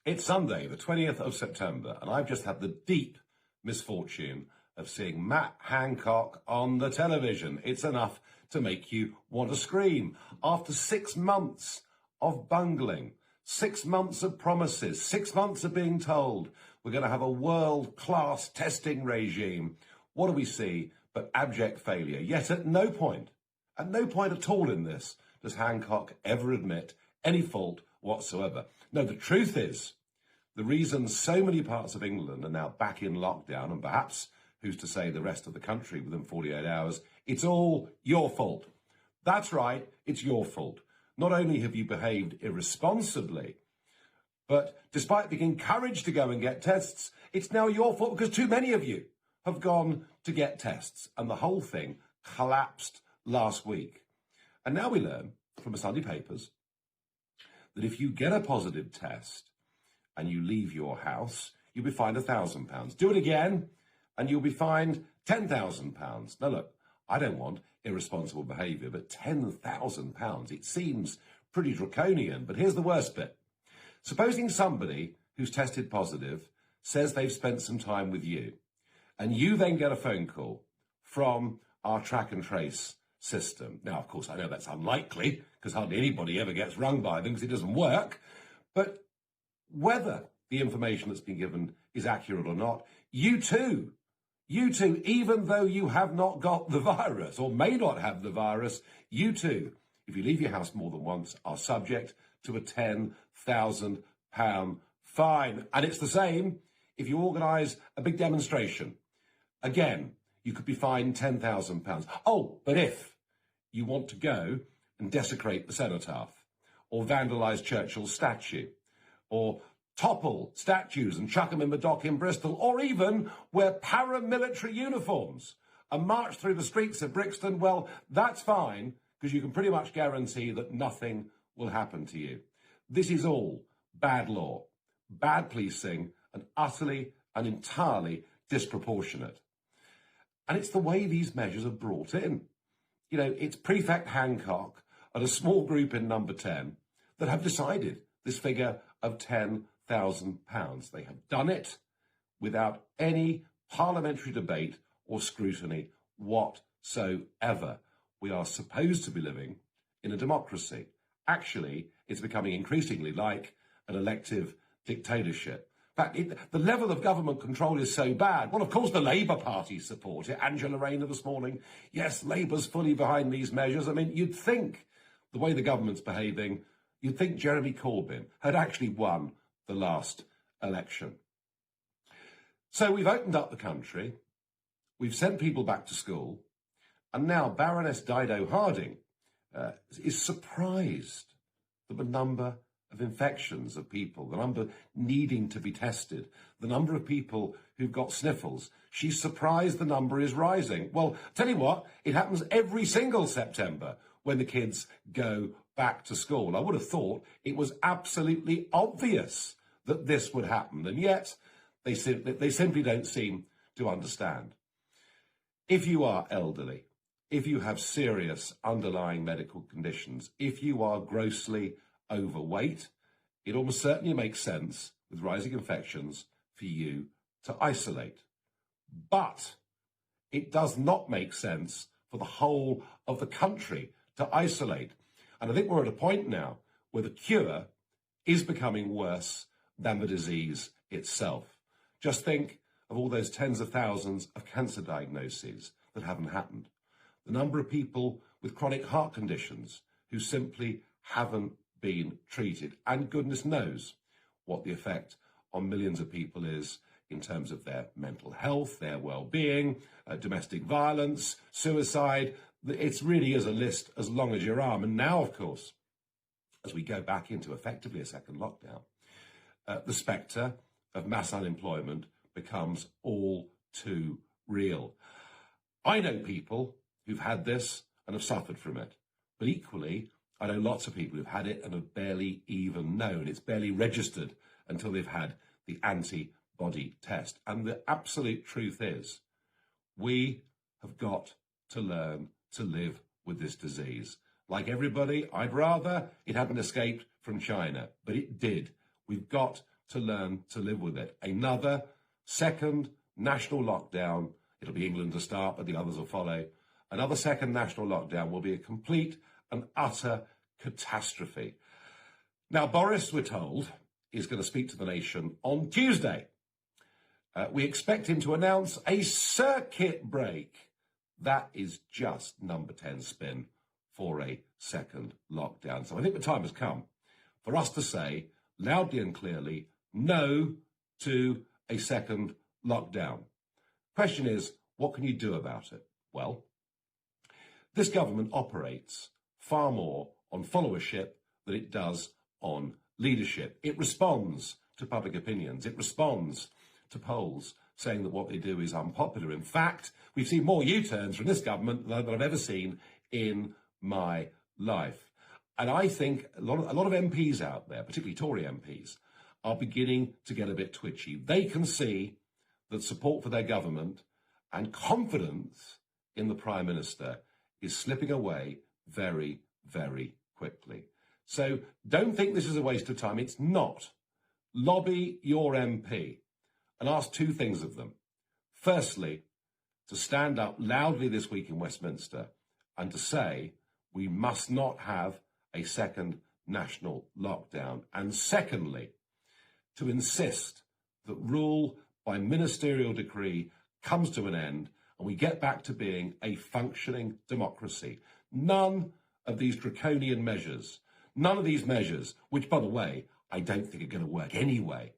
It's Sunday, the 20th of September, and I've just had the deep misfortune of seeing Matt Hancock on the television. It's enough to make you want to scream. After 6 months of bungling, 6 months of promises, 6 months of being told we're going to have a world-class testing regime, what do we see but abject failure? Yet at no point at all in this does Hancock ever admit any fault whatsoever. No, the truth is, the reason so many parts of England are now back in lockdown, and perhaps, who's to say, the rest of the country within 48 hours, it's all your fault. That's right, it's your fault. Not only have you behaved irresponsibly, but despite being encouraged to go and get tests, it's now your fault because too many of you have gone to get tests, and the whole thing collapsed last week. And now we learn from the Sunday papers that if you get a positive test and you leave your house, you'll be fined £1,000. Do it again, and you'll be fined £10,000. Now look, I don't want irresponsible behaviour, but £10,000, it seems pretty draconian. But here's the worst bit. Supposing somebody who's tested positive says they've spent some time with you, and you then get a phone call from our track and trace system. Now, of course, I know that's unlikely because hardly anybody ever gets rung by them because it doesn't work. But whether the information that's been given is accurate or not, you too, even though you have not got the virus or may not have the virus, you too, if you leave your house more than once, are subject to a £10,000 fine. And it's the same if you organise a big demonstration. Again, you could be fined £10,000. Oh, but if you want to go and desecrate the cenotaph or vandalise Churchill's statue or topple statues and chuck them in the dock in Bristol, or even wear paramilitary uniforms and march through the streets of Brixton, well, that's fine, because you can pretty much guarantee that nothing will happen to you. This is all bad law, bad policing, and utterly and entirely disproportionate. And it's the way these measures are brought in. You know, it's Prefect Hancock and a small group in Number 10 that have decided this figure of £10,000. They have done it without any parliamentary debate or scrutiny whatsoever. We are supposed to be living in a democracy. Actually, it's becoming increasingly like an elective dictatorship. In fact, the level of government control is so bad. Well, of course, the Labour Party support it. Angela Rayner this morning, yes, Labour's fully behind these measures. I mean, you'd think, the way the government's behaving, you'd think Jeremy Corbyn had actually won the last election. So we've opened up the country, we've sent people back to school, and now Baroness Dido Harding is surprised that the number of infections of people, the number needing to be tested, the number of people who've got sniffles, she's surprised the number is rising. Well, tell you what, it happens every single September when the kids go back to school. I would have thought it was absolutely obvious that this would happen, and yet they simply don't seem to understand. If you are elderly, if you have serious underlying medical conditions, if you are grossly overweight, it almost certainly makes sense with rising infections for you to isolate. But it does not make sense for the whole of the country to isolate. And I think we're at a point now where the cure is becoming worse than the disease itself. Just think of all those tens of thousands of cancer diagnoses that haven't happened. The number of people with chronic heart conditions who simply haven't been treated. And goodness knows what the effect on millions of people is in terms of their mental health, their well-being, domestic violence, suicide. It really is a list as long as your arm. And now, of course, as we go back into effectively a second lockdown, the spectre of mass unemployment becomes all too real. I know people who've had this and have suffered from it, but equally, I know lots of people who've had it and have barely even known. It's barely registered until they've had the antibody test. And the absolute truth is, we have got to learn to live with this disease. Like everybody, I'd rather it hadn't escaped from China, but it did. We've got to learn to live with it. Another second national lockdown. It'll be England to start, but the others will follow. Another second national lockdown will be a complete and utter catastrophe. Now, Boris, we're told, is going to speak to the nation on Tuesday. We expect him to announce a circuit break. That is just number 10 spin for a second lockdown. So I think the time has come for us to say loudly and clearly no to a second lockdown. Question is, what can you do about it? Well, this government operates far more on followership than it does on leadership. It responds to public opinions. It responds to polls saying that what they do is unpopular. In fact, we've seen more U-turns from this government than I've ever seen in my life. And I think a lot of MPs out there, particularly Tory MPs, are beginning to get a bit twitchy. They can see that support for their government and confidence in the Prime Minister is slipping away very, very quickly. So don't think this is a waste of time. It's not. Lobby your MP and ask two things of them. Firstly, to stand up loudly this week in Westminster and to say we must not have a second national lockdown. And secondly, to insist that rule by ministerial decree comes to an end and we get back to being a functioning democracy. None of these draconian measures, none of these measures, which, by the way, I don't think are going to work anyway,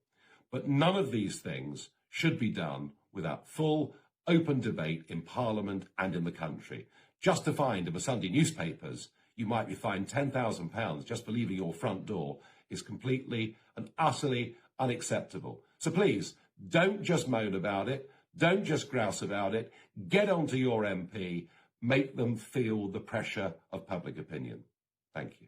but none of these things should be done without full, open debate in Parliament and in the country. Just to find in the Sunday newspapers, you might be fined £10,000 just for leaving your front door is completely and utterly unacceptable. So please, don't just moan about it. Don't just grouse about it. Get onto your MP. Make them feel the pressure of public opinion. Thank you.